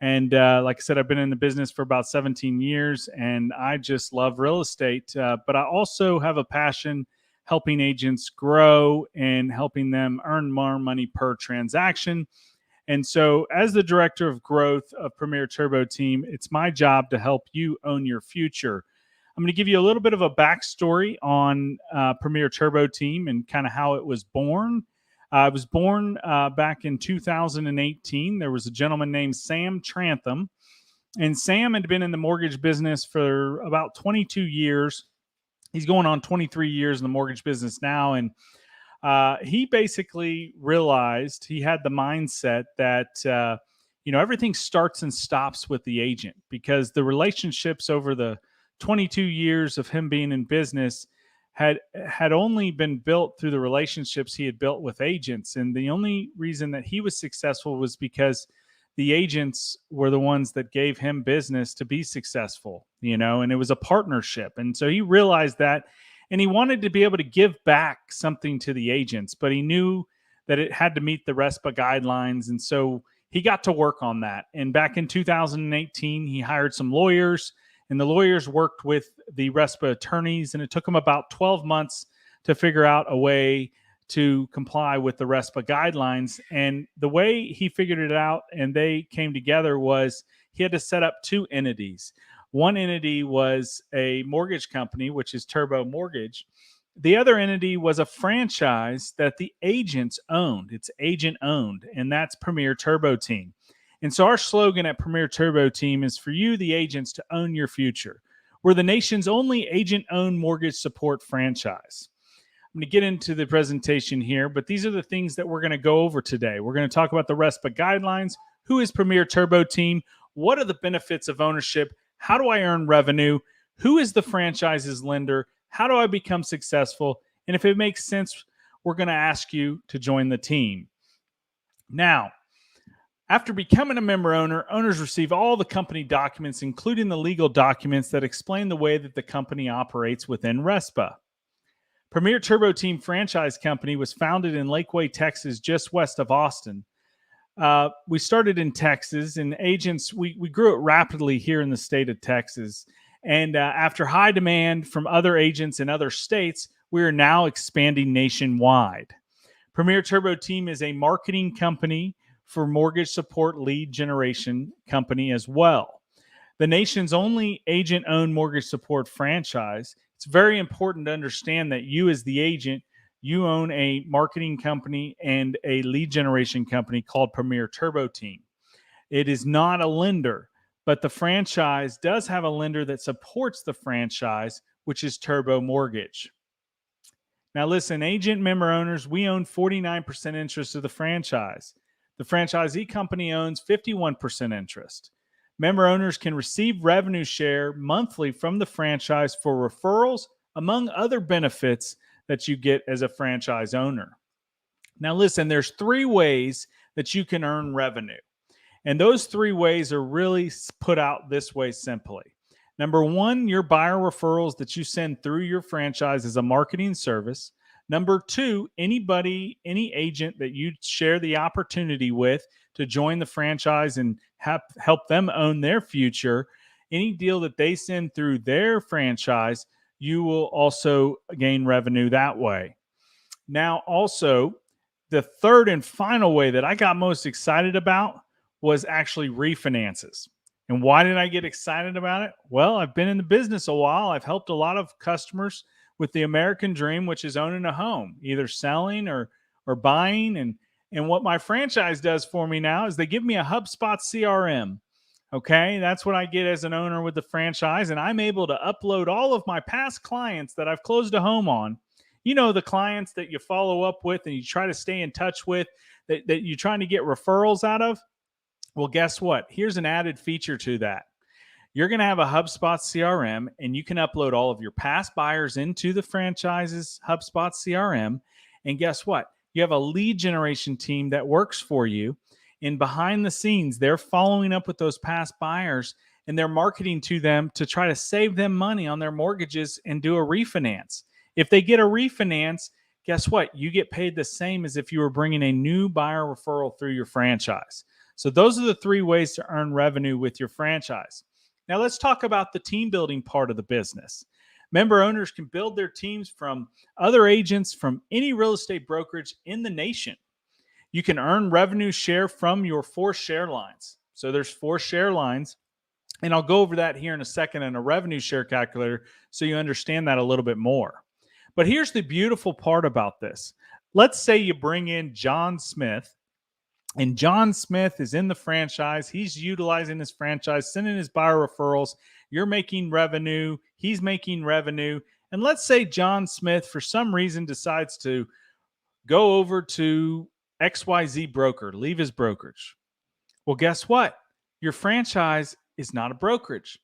And like I said, I've been in the business for about 17 years, and I just love real estate. But I also have a passion helping agents grow and helping them earn more money per transaction. And so, as the director of growth of Premier Turbo Team, it's my job to help you own your future. I'm going to give you a little bit of a backstory on Premier Turbo Team and kind of how it was born. It was born back in 2018. There was a gentleman named Sam Trantham, and Sam had been in the mortgage business for about 22 years. He's going on 23 years in the mortgage business now, and he basically realized, he had the mindset that everything starts and stops with the agent, because the relationships over the 22 years of him being in business had only been built through the relationships he had built with agents. And the only reason that he was successful was because the agents were the ones that gave him business to be successful, and it was a partnership. And so he realized that, and he wanted to be able to give back something to the agents, but he knew that it had to meet the RESPA guidelines. And so he got to work on that. And back in 2018, he hired some lawyers, and the lawyers worked with the RESPA attorneys, and it took them about 12 months to figure out a way to comply with the RESPA guidelines. And the way he figured it out and they came together was he had to set up two entities. One entity was a mortgage company, which is Turbo Mortgage. The other entity was a franchise that the agents owned. It's agent owned, and that's Premier Turbo Team. And so our slogan at Premier Turbo Team is for you, the agents, to own your future. We're the nation's only agent-owned mortgage support franchise. I'm going to get into the presentation here, but these are the things that we're going to go over today. We're going to talk about the RESPA guidelines. Who is Premier Turbo Team? What are the benefits of ownership? How do I earn revenue? Who is the franchise's lender? How do I become successful? And if it makes sense, we're going to ask you to join the team. Now, after becoming a member owner, owners receive all the company documents, including the legal documents that explain the way that the company operates within RESPA. Premier Turbo Team Franchise Company was founded in Lakeway, Texas, just west of Austin. We started in Texas, and agents, we grew it rapidly here in the state of Texas. And after high demand from other agents in other states, we are now expanding nationwide. Premier Turbo Team is a marketing company for mortgage support lead generation company as well. The nation's only agent-owned mortgage support franchise. It's very important to understand that you, as the agent, you own a marketing company and a lead generation company called Premier Turbo Team. It is not a lender, but the franchise does have a lender that supports the franchise, which is Turbo Mortgage. Now listen, agent member owners, we own 49% interest of the franchise. The franchisee company owns 51% interest. Member owners can receive revenue share monthly from the franchise for referrals, among other benefits that you get as a franchise owner. Now listen, there's three ways that you can earn revenue. And those three ways are really put out this way simply. Number one, your buyer referrals that you send through your franchise as a marketing service. Number two, any agent that you share the opportunity with to join the franchise and help them own their future, any deal that they send through their franchise, you will also gain revenue that way. Now, also, the third and final way that I got most excited about was actually refinances. And why did I get excited about it? Well, I've been in the business a while. I've helped a lot of customers with the American dream, which is owning a home, either selling or buying. And what my franchise does for me now is they give me a HubSpot CRM. Okay, that's what I get as an owner with the franchise. And I'm able to upload all of my past clients that I've closed a home on. You know, the clients that you follow up with and you try to stay in touch with, that you're trying to get referrals out of. Well, guess what? Here's an added feature to that. You're going to have a HubSpot CRM, and you can upload all of your past buyers into the franchise's HubSpot CRM. And guess what? You have a lead generation team that works for you. And behind the scenes, they're following up with those past buyers, and they're marketing to them to try to save them money on their mortgages and do a refinance. If they get a refinance, guess what? You get paid the same as if you were bringing a new buyer referral through your franchise. So those are the three ways to earn revenue with your franchise. Now let's talk about the team building part of the business. Member owners can build their teams from other agents from any real estate brokerage in the nation. You can earn revenue share from your 4 share lines. So there's 4 share lines, and I'll go over that here in a second in a revenue share calculator so you understand that a little bit more. But here's the beautiful part about this. Let's say you bring in John Smith, and John Smith is in the franchise. He's utilizing his franchise, sending his buyer referrals. You're making revenue. He's making revenue. And let's say John Smith, for some reason, decides to go over to XYZ broker, leave his brokerage. Well, guess what? Your franchise is not a brokerage.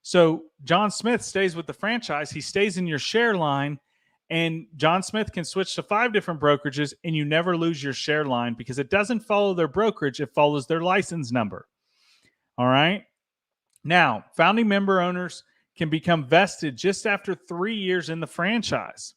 So John Smith stays with the franchise. He stays in your share line, and John Smith can switch to 5 different brokerages, and you never lose your share line because it doesn't follow their brokerage. It follows their license number. All right. Now, founding member owners can become vested just after 3 years in the franchise.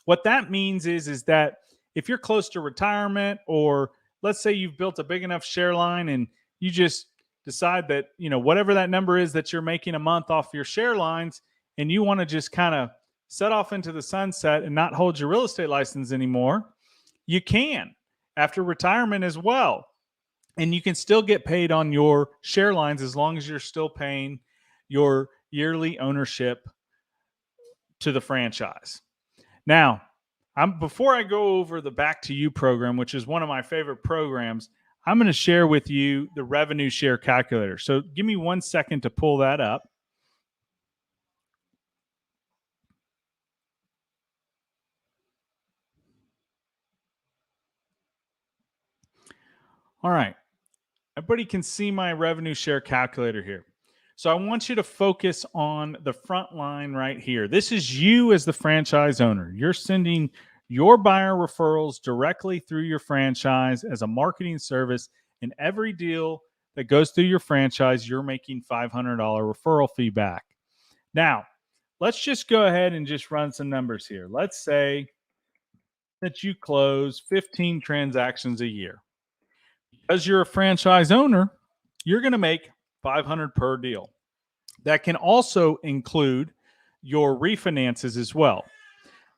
What that means is that if you're close to retirement, or let's say you've built a big enough share line and you just decide that, whatever that number is that you're making a month off your share lines, and you want to just kind of set off into the sunset and not hold your real estate license anymore, you can after retirement as well. And you can still get paid on your share lines as long as you're still paying your yearly ownership to the franchise. Now, before I go over the Back to You program, which is one of my favorite programs, I'm going to share with you the revenue share calculator. So give me 1 second to pull that up. All right. Everybody can see my revenue share calculator here. So I want you to focus on the front line right here. This is you as the franchise owner. You're sending your buyer referrals directly through your franchise as a marketing service. And every deal that goes through your franchise, you're making $500 referral fee back. Now, let's just go ahead and just run some numbers here. Let's say that you close 15 transactions a year. Because you're a franchise owner, you're going to make $500 per deal. That can also include your refinances as well.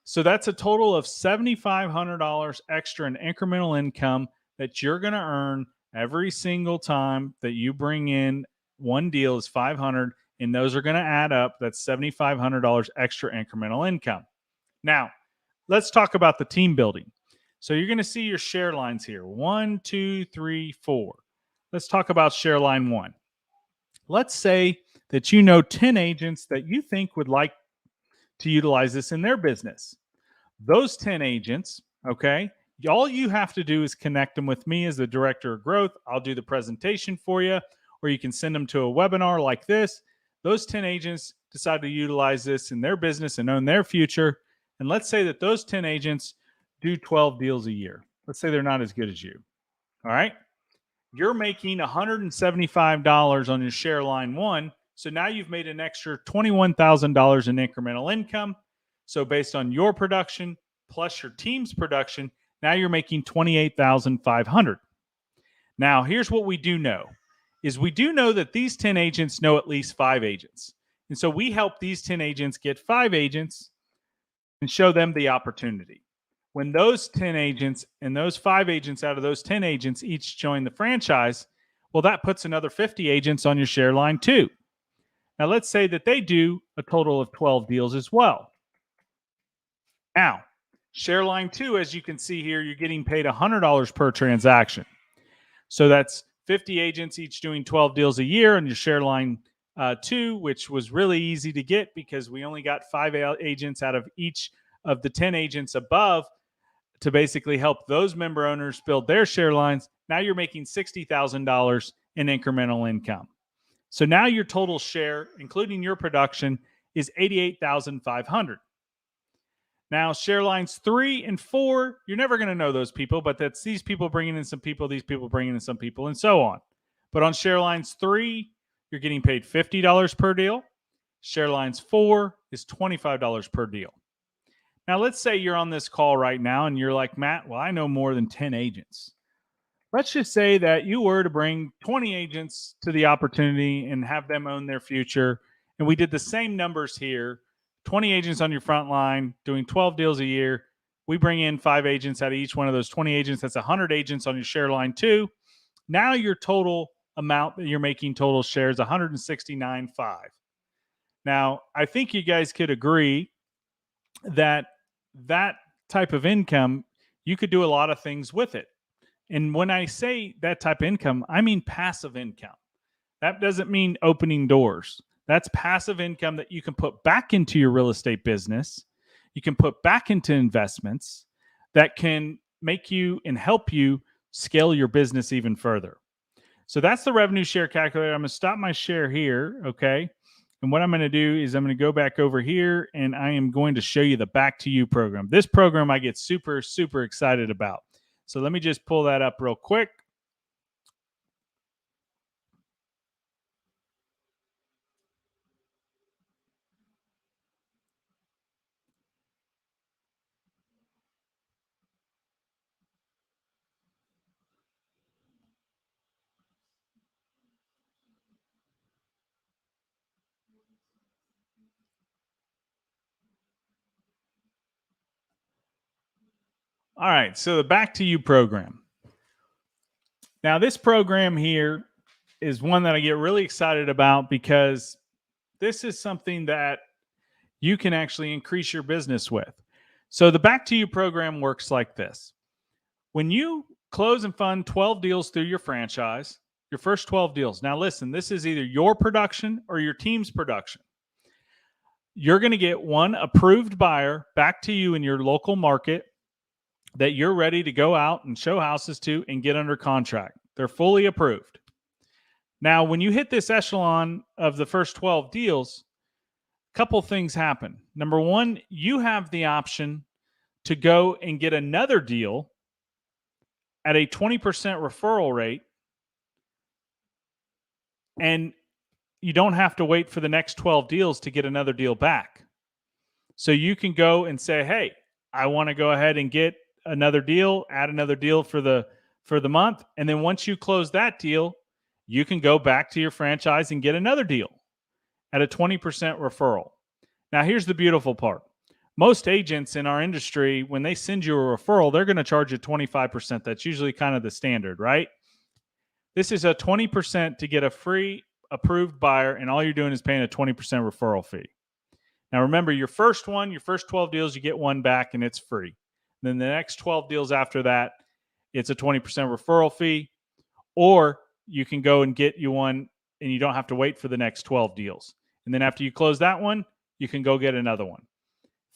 So that's a total of $7,500 extra in incremental income that you're going to earn every single time that you bring in one deal is $500, and those are going to add up. That's $7,500 extra incremental income. Now, let's talk about the team building. So you're going to see your share lines here. 1, 2, 3, 4. Let's talk about share line 1. Let's say that 10 agents that you think would like to utilize this in their business. Those 10 agents, okay, all you have to do is connect them with me as the director of growth. I'll do the presentation for you, or you can send them to a webinar like this. Those 10 agents decide to utilize this in their business and own their future. And let's say that those 10 agents do 12 deals a year. Let's say they're not as good as you. All right. You're making $175 on your share line 1. So now you've made an extra $21,000 in incremental income. So based on your production plus your team's production, now you're making $28,500. Now, here's what we do know is we do know that these 10 agents know at least 5 agents. And so we help these 10 agents get 5 agents and show them the opportunity. When those 10 agents and those 5 agents out of those 10 agents each join the franchise, well, that puts another 50 agents on your share line too. Now, let's say that they do a total of 12 deals as well. Now, share line 2, as you can see here, you're getting paid $100 per transaction. So that's 50 agents each doing 12 deals a year on your share line 2, which was really easy to get because we only got 5 agents out of each of the 10 agents above to basically help those member owners build their share lines. Now you're making $60,000 in incremental income. So now your total share, including your production, is $88,500. Now, share lines 3 and 4, you're never going to know those people, but that's these people bringing in some people, these people bringing in some people, and so on. But on share lines 3, you're getting paid $50 per deal. Share lines 4 is $25 per deal. Now, let's say you're on this call right now and you're like, Matt, well, I know more than 10 agents. let's just say that you were to bring 20 agents to the opportunity and have them own their future. And we did the same numbers here, 20 agents on your front line doing 12 deals a year. We bring in 5 agents out of each one of those 20 agents. That's 100 agents on your share line too. Now your total amount that you're making total shares 169.5. Now, I think you guys could agree that that type of income, you could do a lot of things with it. And when I say that type of income, I mean passive income. That doesn't mean opening doors. That's passive income that you can put back into your real estate business. You can put back into investments that can make you and help you scale your business even further. So that's the revenue share calculator. I'm going to stop my share here. Okay. And what I'm going to do is I'm going to go back over here and I am going to show you the Back to You program. This program I get super, super excited about. So let me just pull that up real quick. All right. So the Back to You program. Now, this program here is one that I get really excited about because this is something that you can actually increase your business with. So the Back to You program works like this. When you close and fund 12 deals through your franchise, your first 12 deals. Now listen, this is either your production or your team's production. You're going to get one approved buyer back to you in your local market that you're ready to go out and show houses to and get under contract. They're fully approved. Now, when you hit this echelon of the first 12 deals, a couple things happen. Number one, you have the option to go and get another deal at a 20% referral rate, and you don't have to wait for the next 12 deals to get another deal back. So you can go and say, hey, I want to go ahead and get another deal, add another deal for the month. And then once you close that deal, you can go back to your franchise and get another deal at a 20% referral. Now, here's the beautiful part. Most agents in our industry, when they send you a referral, they're going to charge you 25%. That's usually kind of the standard, right? This is a 20% to get a free approved buyer, and all you're doing is paying a 20% referral fee. Now, remember, your first 12 deals, you get one back and it's free. Then the next 12 deals after that, it's a 20% referral fee, or you can go and get you one and you don't have to wait for the next 12 deals. And then after you close that one, you can go get another one.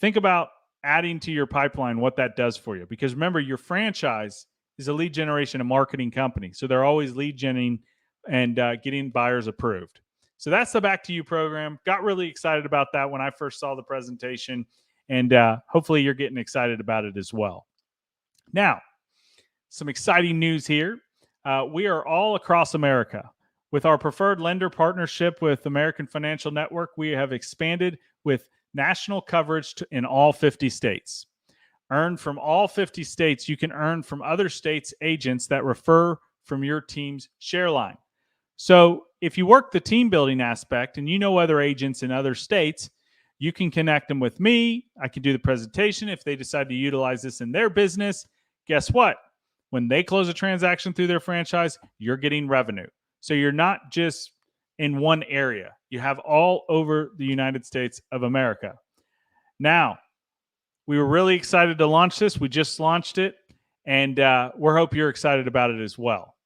Think about adding to your pipeline what that does for you. Because remember, your franchise is a lead generation and marketing company. So they're always lead genning and getting buyers approved. So that's the Back to You program. Got really excited about that when I first saw the presentation. And hopefully you're getting excited about it as well. Now, some exciting news here. We are all across America. With our preferred lender partnership with American Financial Network, we have expanded with national coverage in all 50 states. Earn from all 50 states. You can earn from other states' agents that refer from your team's share line. So if you work the team building aspect and you know other agents in other states, you can connect them with me. I can do the presentation. If they decide to utilize this in their business, guess what? When they close a transaction through their franchise, you're getting revenue. So you're not just in one area. You have all over the United States of America. Now, we were really excited to launch this. We just launched it, and we hope you're excited about it as well.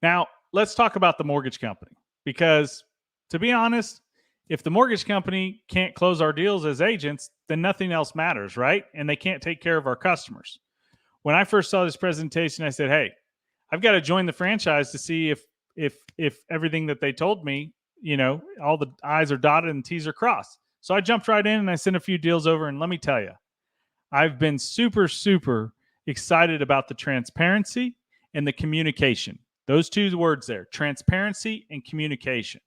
Now, let's talk about the mortgage company, because to be honest, if the mortgage company can't close our deals as agents, then nothing else matters, right? And they can't take care of our customers. When I first saw this presentation, I said, hey, I've got to join the franchise to see if everything that they told me, all the I's are dotted and T's are crossed. So I jumped right in and I sent a few deals over. And let me tell you, I've been super, super excited about the transparency and the communication. Those two words there, transparency and communication,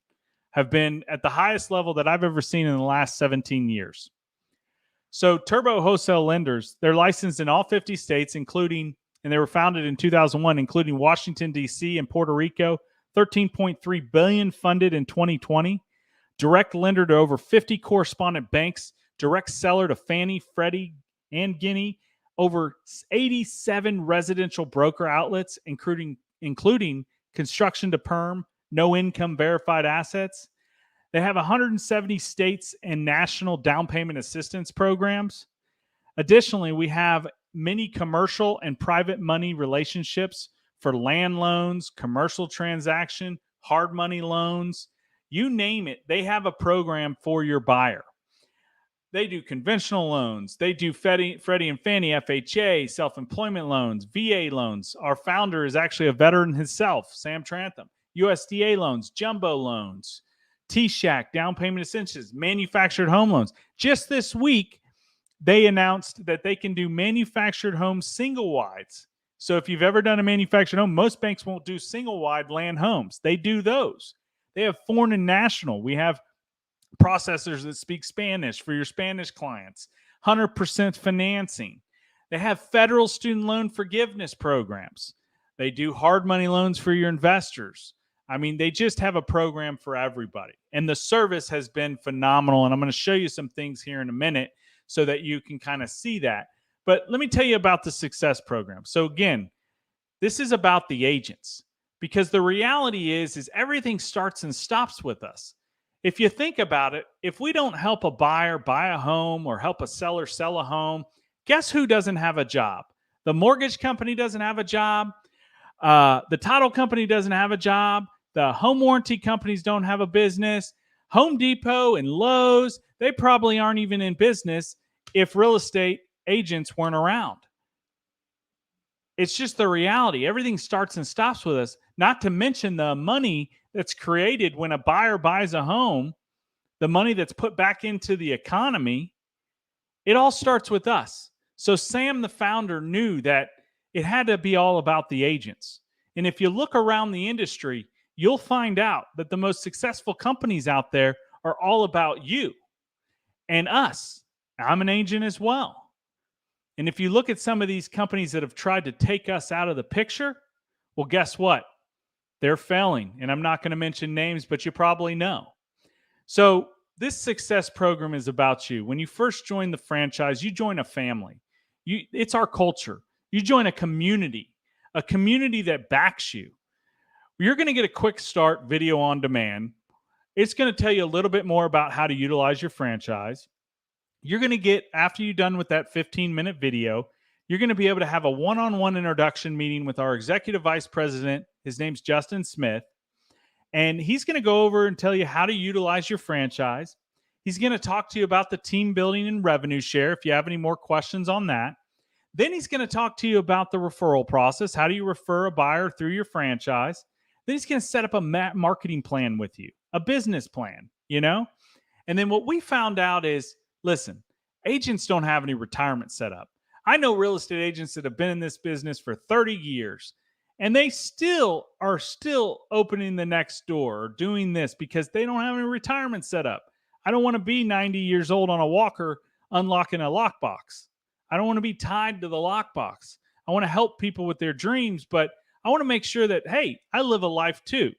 have been at the highest level that I've ever seen in the last 17 years. So Turbo Wholesale Lenders, they're licensed in all 50 states, including and they were founded in 2001, including Washington, D.C. and Puerto Rico. 13.3 billion funded in 2020. Direct lender to over 50 correspondent banks. Direct seller to Fannie, Freddie, and Ginnie. Over 87 residential broker outlets, including construction to perm, no income verified assets. They have 170 states and national down payment assistance programs. Additionally, we have many commercial and private money relationships for land loans, commercial transaction, hard money loans, you name it. They have a program for your buyer. They do conventional loans. They do Freddie and Fannie, FHA, self-employment loans, VA loans. Our founder is actually a veteran himself, Sam Trantham. USDA loans, jumbo loans, T-Shack, down payment essentials, manufactured home loans. Just this week, they announced that they can do manufactured home single wides. So if you've ever done a manufactured home, most banks won't do single wide land homes. They do those. They have foreign and national. We have processors that speak Spanish for your Spanish clients, 100% financing. They have federal student loan forgiveness programs. They do hard money loans for your investors. I mean, they just have a program for everybody. And the service has been phenomenal. And I'm going to show you some things here in a minute so that you can kind of see that. But let me tell you about the Success Program. So again, this is about the agents, because the reality is everything starts and stops with us. If you think about it, if we don't help a buyer buy a home or help a seller sell a home, guess who doesn't have a job? The mortgage company doesn't have a job. The title company doesn't have a job. The home warranty companies don't have a business. Home Depot and Lowe's, they probably aren't even in business if real estate agents weren't around. It's just the reality. Everything starts and stops with us, not to mention the money that's created when a buyer buys a home, the money that's put back into the economy. It all starts with us. So Sam, the founder, knew that it had to be all about the agents. And if you look around the industry, you'll find out that the most successful companies out there are all about you and us. I'm an agent as well. And if you look at some of these companies that have tried to take us out of the picture, well, guess what? They're failing. And I'm not going to mention names, but you probably know. So this Success Program is about you. When you first join the franchise, you join a family. It's our culture. You join a community that backs you. You're going to get a quick start video on demand. It's going to tell you a little bit more about how to utilize your franchise. You're going to get, after you're done with that 15-minute video, you're going to be able to have a one-on-one introduction meeting with our executive vice president. His name's Justin Smith. And he's going to go over and tell you how to utilize your franchise. He's going to talk to you about the team building and revenue share if you have any more questions on that. Then he's going to talk to you about the referral process. How do you refer a buyer through your franchise? Then he's going to set up a marketing plan with you, a business plan, you know? And then what we found out is, listen, agents don't have any retirement set up. I know real estate agents that have been in this business for 30 years, and they are still opening the next door or doing this because they don't have any retirement set up. I don't want to be 90 years old on a walker unlocking a lockbox. I don't want to be tied to the lockbox. I want to help people with their dreams, but I want to make sure that, hey, I live a life too.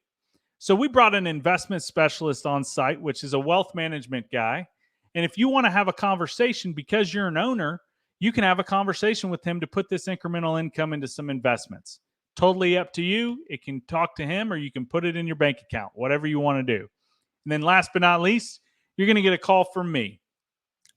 So we brought an investment specialist on site, which is a wealth management guy. And if you want to have a conversation because you're an owner, you can have a conversation with him to put this incremental income into some investments. Totally up to you. It can talk to him or you can put it in your bank account, whatever you want to do. And then last but not least, you're going to get a call from me.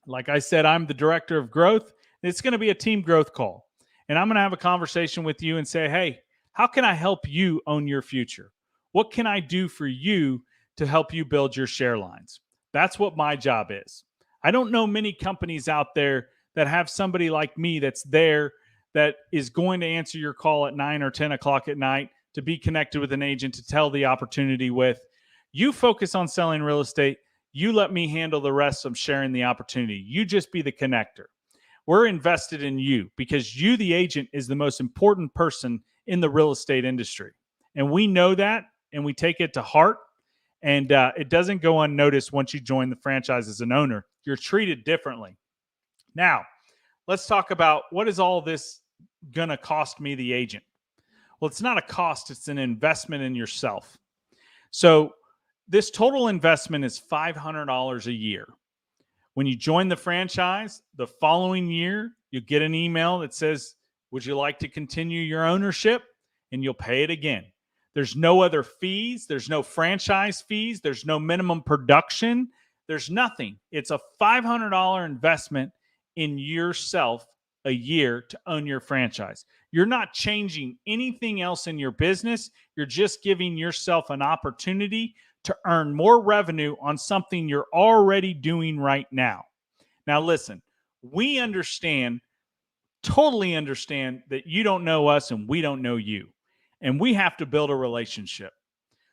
Like I said, I'm the director of growth. It's going to be a team growth call. And I'm going to have a conversation with you and say, hey, how can I help you own your future? What can I do for you to help you build your share lines? That's what my job is. I don't know many companies out there that have somebody like me that's there that is going to answer your call at 9 or 10 o'clock at night to be connected with an agent to tell the opportunity with. You focus on selling real estate. You let me handle the rest of sharing the opportunity. You just be the connector. We're invested in you because you, the agent, is the most important person in the real estate industry. And we know that and we take it to heart. And it doesn't go unnoticed once you join the franchise as an owner. You're treated differently. Now, let's talk about what does all this going to cost me, the agent? Well, it's not a cost, it's an investment in yourself. So this total investment is $500 a year. When you join the franchise, the following year, you'll get an email that says, would you like to continue your ownership? And you'll pay it again. There's no other fees. There's no franchise fees. There's no minimum production. There's nothing. It's a $500 investment in yourself a year to own your franchise. You're not changing anything else in your business. You're just giving yourself an opportunity to earn more revenue on something you're already doing right now. Now, listen, we totally understand that you don't know us and we don't know you, and we have to build a relationship.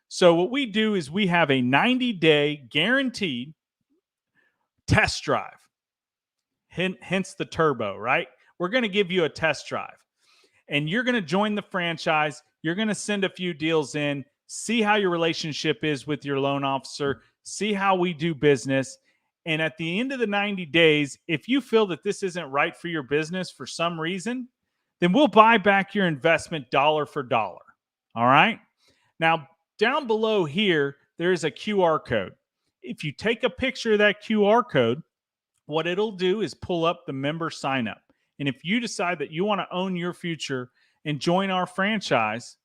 So what we do is we have a 90-day guaranteed test drive, hence the turbo, right? We're going to give you a test drive, and you're going to join the franchise. You're going to send a few deals in, see how your relationship is with your loan officer, see how we do business. And at the end of the 90 days, if you feel that this isn't right for your business for some reason, then we'll buy back your investment dollar for dollar. All right. Now, down below here, there is a QR code. If you take a picture of that QR code, what it'll do is pull up the member sign up. And if you decide that you want to own your future and join our franchise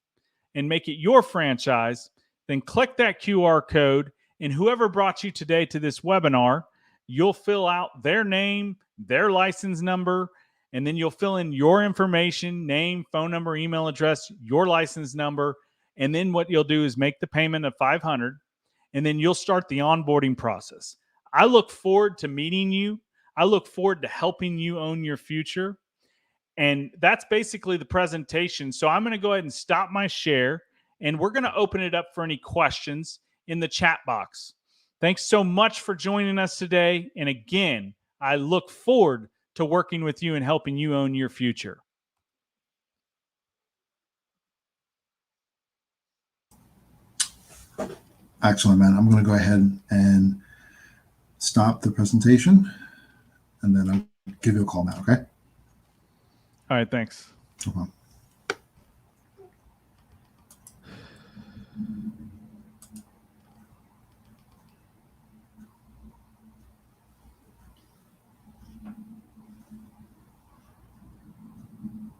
and make it your franchise, then click that QR code, and whoever brought you today to this webinar, you'll fill out their name, their license number, and then you'll fill in your information, name, phone number, email address, your license number. And then what you'll do is make the payment of $500, and then you'll start the onboarding process. I look forward to meeting you. I look forward to helping you own your future. And that's basically the presentation. So I'm going to go ahead and stop my share, and we're going to open it up for any questions in the chat box. Thanks so much for joining us today. And again, I look forward to working with you and helping you own your future. Excellent, man. I'm going to go ahead and stop the presentation, and then I'll give you a call now, okay? All right, thanks. No problem.